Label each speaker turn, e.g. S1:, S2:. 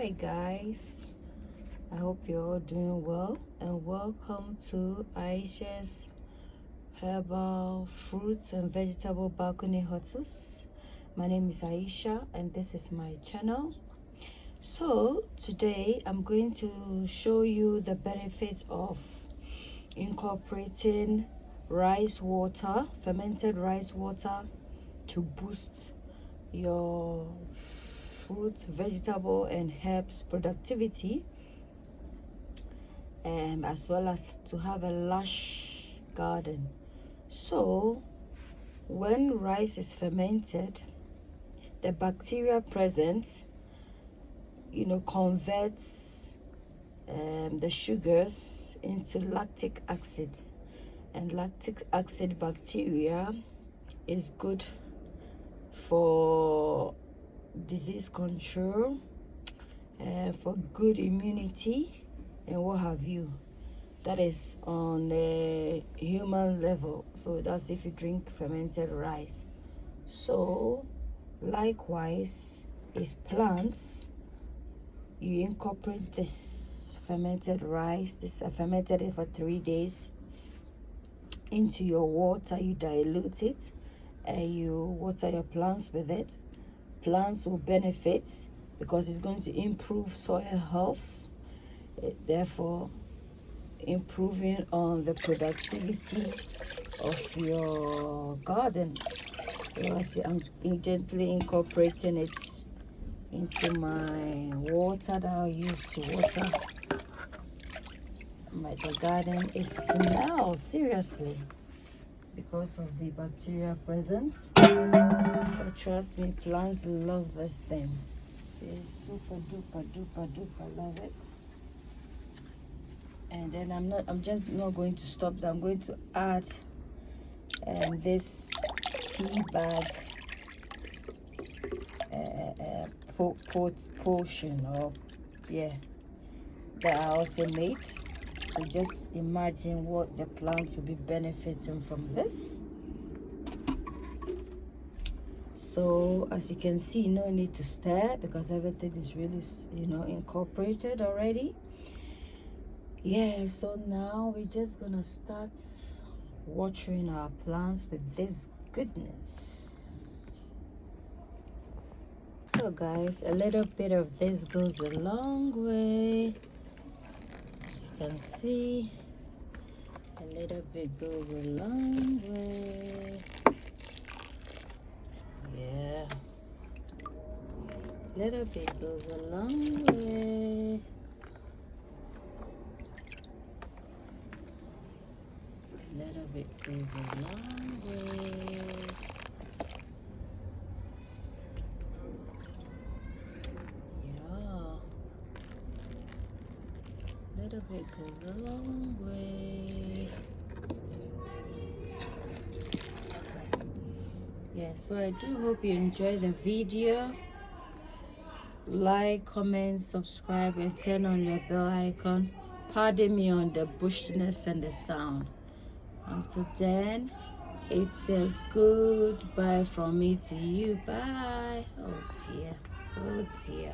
S1: Hi guys, I hope you're all doing well and welcome to Ayesha's Herbal Fruits and Vegetable Balcony Hotters. My name is Ayesha and this is my channel. So today I'm going to show you the benefits of incorporating rice water, fermented rice water, to boost your fruit, vegetable and herbs productivity, as well as to have a lush garden. So when rice is fermented, the bacteria present converts the sugars into lactic acid, and lactic acid bacteria is good for disease control, for good immunity and what have you. That is on a human level, so that's if you drink fermented rice. So likewise, if plants, you incorporate this fermented rice, I fermented it for 3 days, into your water, you dilute it and you water your plants with it. Plants will benefit because it's going to improve soil health, therefore improving on the productivity of your garden. So as I'm gently incorporating it into my water that I'll use to water the garden, it smells seriously because of the bacteria present. But trust me, plants love this thing. They super duper love it. And then I'm just not going to stop that. I'm going to add this tea bag potion, that I also made. So just imagine what the plants will be benefiting from this. So as you can see, no need to stir because everything is really incorporated already. So now we're just gonna start watering our plants with this goodness. So guys, a little bit of this goes a long way. As you can see, a little bit goes a long way. Little bit goes a long way. Little bit goes a long way. Little bit goes a long way. So I do hope you enjoy the video. Like, comment, subscribe and turn on your bell icon. Pardon me on the bushiness and the sound. Until then, it's a goodbye from me to you. Bye. Oh dear.